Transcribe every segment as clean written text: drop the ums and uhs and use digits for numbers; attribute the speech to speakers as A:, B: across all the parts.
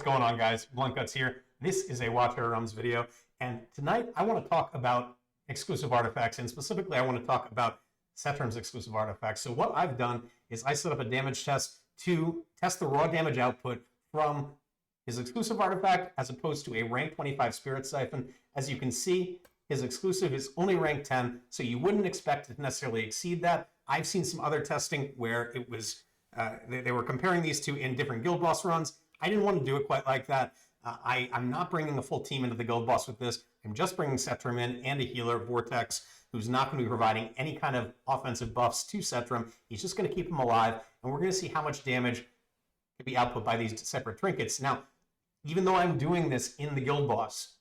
A: What's going on, guys? Blunt Guts here. This is a Watch Our Realms video, and tonight I want to talk about exclusive artifacts, and specifically I want to talk about Setram's exclusive artifacts. So what I've done is I set up a damage test to test the raw damage output from his exclusive artifact as opposed to a rank 25 Spirit Siphon. As you can see, his exclusive is only rank 10, so you wouldn't expect it to necessarily exceed that. I've seen some other testing where it was they were comparing these two in different guild boss runs. I didn't want to do it quite like that. I'm not bringing a full team into the guild boss with this. I'm just bringing Setram in and a healer, Vortex, who's not going to be providing any kind of offensive buffs to Setram. He's just going to keep him alive, and we're going to see how much damage can be output by these separate trinkets. Now, even though I'm doing this in the guild boss,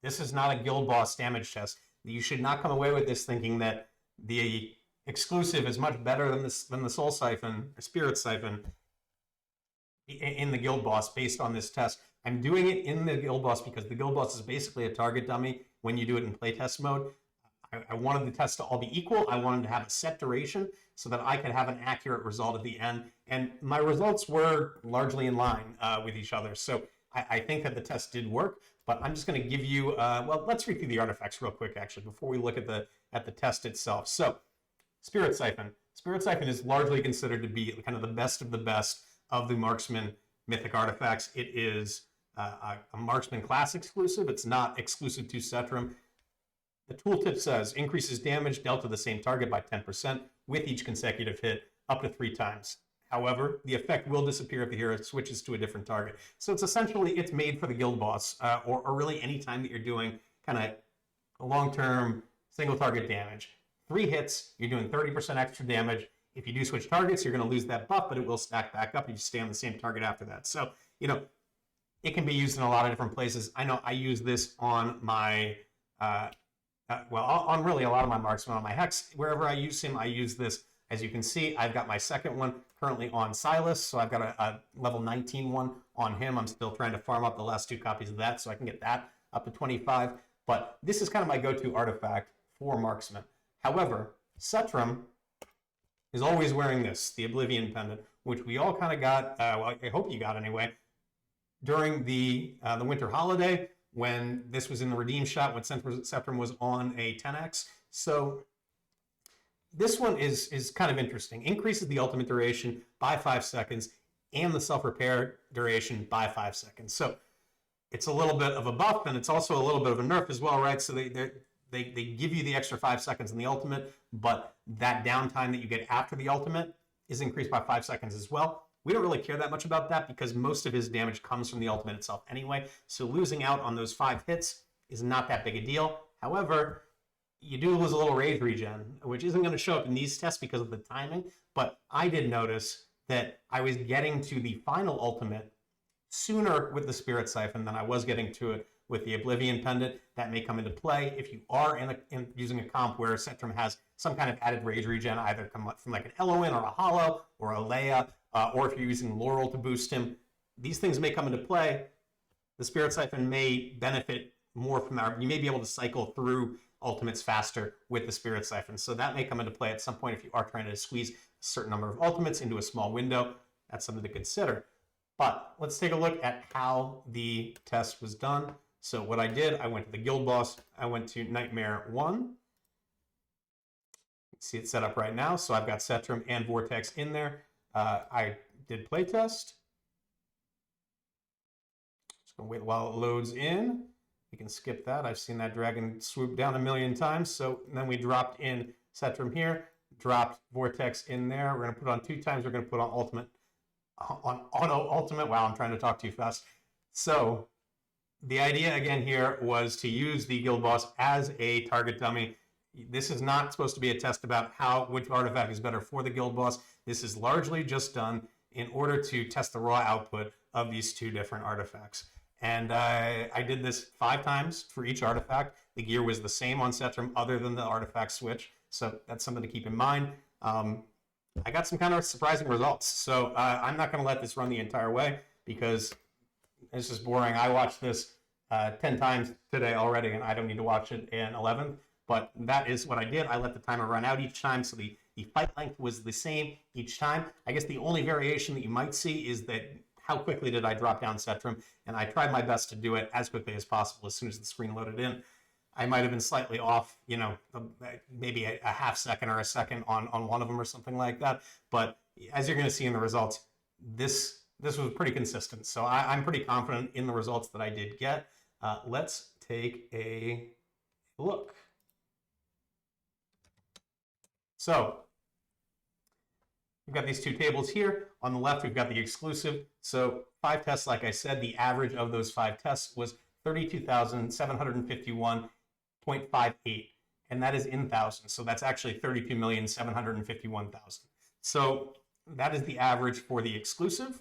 A: this is not a guild boss damage test. You should not come away with this thinking that the exclusive is much better than the Soul Siphon, or Spirit Siphon, in the guild boss based on this test. I'm doing it in the guild boss because the guild boss is basically a target dummy when you do it in playtest mode. I wanted the tests to all be equal. I wanted to have a set duration so that I could have an accurate result at the end. And my results were largely in line with each other. So I think that the test did work, but I'm just going to give you, well, let's read through the artifacts real quick, actually, before we look at the test itself. So Spirit Siphon. Spirit Siphon is largely considered to be kind of the best of the marksman mythic artifacts. It is a marksman class exclusive. It's not exclusive to Setram. The tooltip says increases damage dealt to the same target by 10% with each consecutive hit up to 3 times. However, the effect will disappear if the hero switches to a different target. So it's essentially, it's made for the guild boss, or really any time that you're doing kind of long-term single target damage. 3 hits, you're doing 30% extra damage. If you do switch targets, you're going to lose that buff, but it will stack back up if you stay on the same target after that. So, you know, it can be used in a lot of different places. I know I use this on my, on really a lot of my marksmen. On my Hex, wherever I use him, I use this. As you can see, I've got my second one currently on Silas, so I've got a level 19 one on him. I'm still trying to farm up the last 2 copies of that so I can get that up to 25. But this is kind of my go-to artifact for marksmen. However, Setram is always wearing this, the Oblivion Pendant, which we all kind of got, well, I hope you got anyway, during the winter holiday when this was in the redeem shop, when Setram was on a 10x. So this one is kind of interesting. Increases the ultimate duration by 5 seconds and the self-repair duration by 5 seconds. So it's a little bit of a buff, and it's also a little bit of a nerf as well, right? So they give you the extra 5 seconds in the ultimate, but that downtime that you get after the ultimate is increased by 5 seconds as well. We don't really care that much about that because most of his damage comes from the ultimate itself anyway, so losing out on those 5 hits is not that big a deal. However, you do lose a little rage regen, which isn't going to show up in these tests because of the timing, but I did notice that I was getting to the final ultimate sooner with the Spirit Siphon than I was getting to it with the Oblivion Pendant. That may come into play if you are using a comp where Setram has some kind of added rage regen, either come from like an Eloin or a Hollow or a Leia, or if you're using Laurel to boost him. These things may come into play. The Spirit Siphon may benefit more from that. You may be able to cycle through ultimates faster with the Spirit Siphon. So that may come into play at some point if you are trying to squeeze a certain number of ultimates into a small window. That's something to consider. But let's take a look at how the test was done. So what I did, I went to the guild boss. I went to Nightmare 1. See it set up right now. So I've got Setram and Vortex in there. I did playtest. Just gonna wait while it loads in. You can skip that. I've seen that dragon swoop down a million times. So then we dropped in Setram here, dropped Vortex in there. We're gonna put on 2 times. We're gonna put on ultimate, on auto ultimate. Wow, I'm trying to talk too fast. So the idea again here was to use the guild boss as a target dummy. This is not supposed to be a test about which artifact is better for the guild boss. This is largely just done in order to test the raw output of these 2 different artifacts. And I did this 5 times for each artifact. The gear was the same on Setram other than the artifact switch. So that's something to keep in mind. I got some kind of surprising results. So I'm not going to let this run the entire way because it's just boring. I watched this 10 times today already, and I don't need to watch it in 11th. But that is what I did. I let the timer run out each time, so the fight length was the same each time. I guess the only variation that you might see is that how quickly did I drop down Setram, and I tried my best to do it as quickly as possible as soon as the screen loaded in. I might have been slightly off, you know, maybe a half second or a second on one of them or something like that. But as you're going to see in the results, this was pretty consistent. So I'm pretty confident in the results that I did get. Let's take a look. So we've got these two tables here. On the left, we've got the exclusive. So 5 tests, like I said, the average of those 5 tests was 32,751.58, and that is in thousands. So that's actually 32,751,000. So that is the average for the exclusive.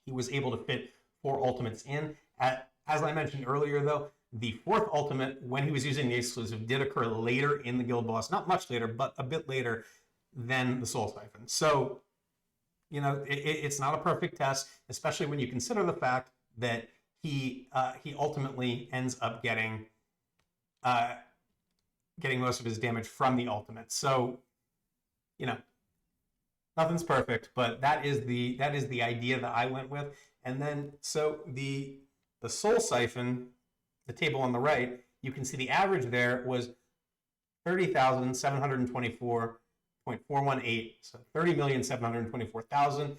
A: He was able to fit 4 ultimates in. As I mentioned earlier, though, the 4th ultimate, when he was using the exclusive, did occur later in the guild boss. Not much later, but a bit later than the Soul Siphon. So, you know, it's not a perfect test, especially when you consider the fact that he ultimately ends up getting most of his damage from the ultimate. So, you know, nothing's perfect, but that is the idea that I went with. And then, so the Soul Siphon, the table on the right, you can see the average there was 30,724.418, so 30,724,000.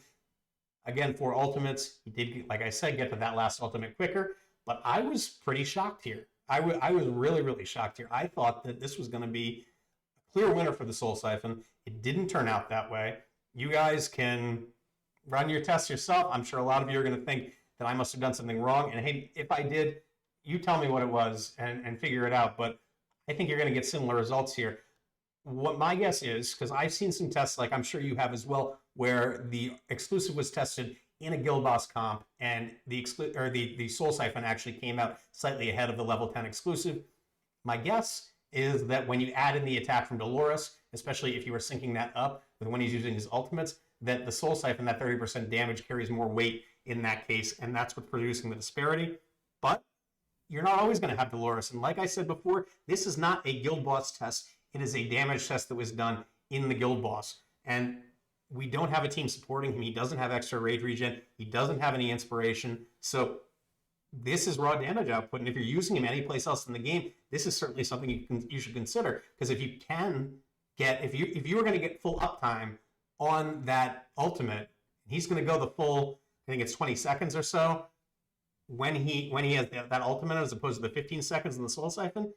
A: Again, 4 ultimates. He did, like I said, get to that last ultimate quicker, but I was pretty shocked here. I was really, really shocked here. I thought that this was going to be a clear winner for the Soul Siphon. It didn't turn out that way. You guys can run your tests yourself. I'm sure a lot of you are going to think that I must have done something wrong. And hey, if I did, you tell me what it was and figure it out. But I think you're going to get similar results here. What my guess is, because I've seen some tests, like I'm sure you have as well, where the exclusive was tested in a guild boss comp, and the Soul Siphon actually came out slightly ahead of the level 10 exclusive. My guess is that when you add in the attack from Dolores, especially if you were syncing that up with when he's using his ultimates, that the Soul Siphon, that 30% damage, carries more weight in that case, and that's what's producing the disparity. But you're not always going to have Dolores, and like I said before, this is not a guild boss test. It is a damage test that was done in the guild boss, and we don't have a team supporting him. He doesn't have extra rage regen. He doesn't have any inspiration. So this is raw damage output, and if you're using him anyplace else in the game, this is certainly something you should consider, because if you can get, if you were going to get full uptime on that ultimate, he's going to go the full, I think it's 20 seconds or so when he has that ultimate, as opposed to the 15 seconds in the Soul Siphon.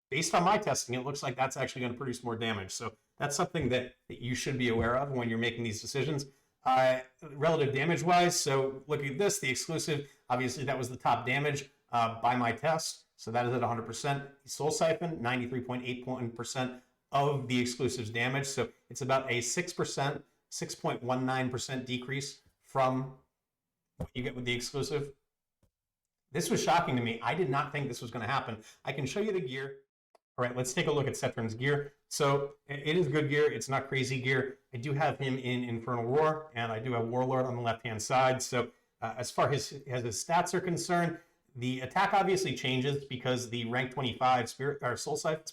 A: Based on my testing, it looks like that's actually going to produce more damage. So that's something that you should be aware of when you're making these decisions. Relative damage wise, so looking at this, the exclusive, obviously that was the top damage by my test. So that is at 100%. Soul Siphon, 93.81% of the exclusive's damage. So it's about a 6%, 6.19% decrease from what you get with the exclusive. This was shocking to me. I did not think this was going to happen. I can show you the gear. All right, let's take a look at Setram's gear. So it is good gear. It's not crazy gear. I do have him in Infernal Roar, and I do have Warlord on the left-hand side. So as far as his stats are concerned, the attack obviously changes because the rank 25 Spirit Siphon. I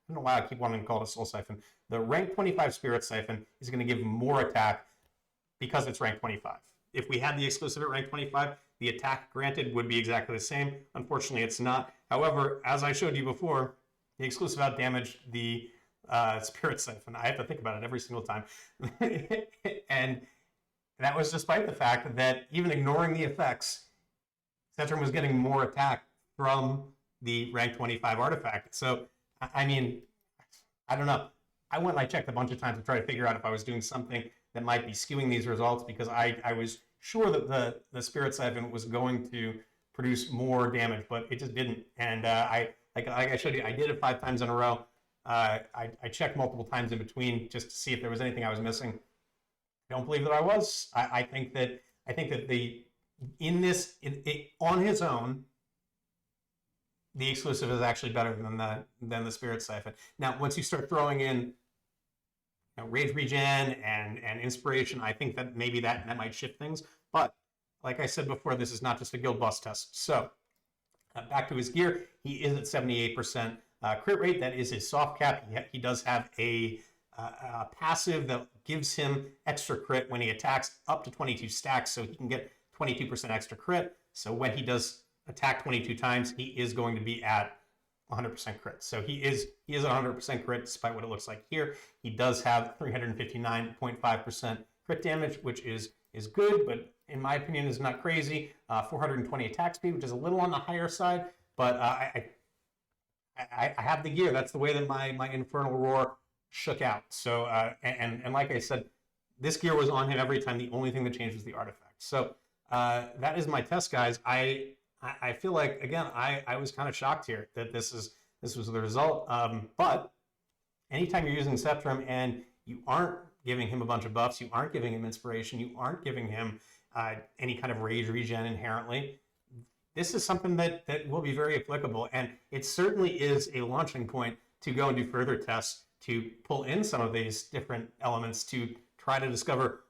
A: don't know why I keep wanting to call it a Soul Siphon. The rank 25 Spirit Siphon is going to give more attack because it's rank 25. If we had the exclusive at rank 25, the attack granted would be exactly the same. Unfortunately, it's not. However, as I showed you before, the exclusive outdamaged the Spirit Siphon. I have to think about it every single time. And that was despite the fact that even ignoring the effects, Setram was getting more attack from the rank 25 artifact. So, I mean, I don't know. I went and I checked a bunch of times to try to figure out if I was doing something that might be skewing these results, because I was sure that the Spirit Siphon was going to produce more damage, but it just didn't. And like I showed you, I did it 5 times in a row. I checked multiple times in between just to see if there was anything I was missing. I don't believe that I was. I think that on his own, the exclusive is actually better than the Spirit Siphon. Now, once you start throwing in rage regen and inspiration, I think that maybe that might shift things. But like I said before, this is not just a guild boss test. So back to his gear, he is at 78% crit rate. That is his soft cap. He does have a passive that gives him extra crit when he attacks up to 22 stacks, so he can get 22% extra crit. So when he does attack 22 times, he is going to be at 100% crit. So he is 100% crit despite what it looks like here. He does have 359.5% crit damage, which is good, but in my opinion is not crazy. 420 attack speed, which is a little on the higher side, but I have the gear. That's the way that my Infernal Roar shook out. So and like I said, this gear was on him every time. The only thing that changed was the artifact. So that is my test, guys. I feel like, again, I was kind of shocked here that this was the result. But anytime you're using Setram and you aren't giving him a bunch of buffs, you aren't giving him inspiration, you aren't giving him any kind of rage regen inherently, this is something that will be very applicable. And it certainly is a launching point to go and do further tests to pull in some of these different elements to try to discover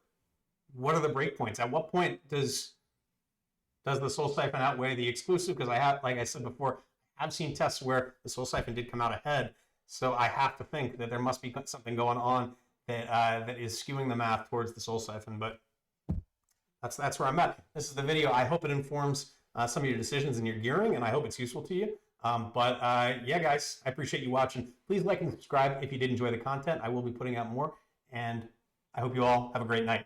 A: what are the breakpoints. At what point does the Soul Siphon outweigh the exclusive? Because I have, like I said before, I've seen tests where the Soul Siphon did come out ahead. So I have to think that there must be something going on that is skewing the math towards the Soul Siphon. But that's where I'm at. This is the video. I hope it informs some of your decisions in your gearing, and I hope it's useful to you. Yeah, guys, I appreciate you watching. Please like and subscribe if you did enjoy the content. I will be putting out more, and I hope you all have a great night.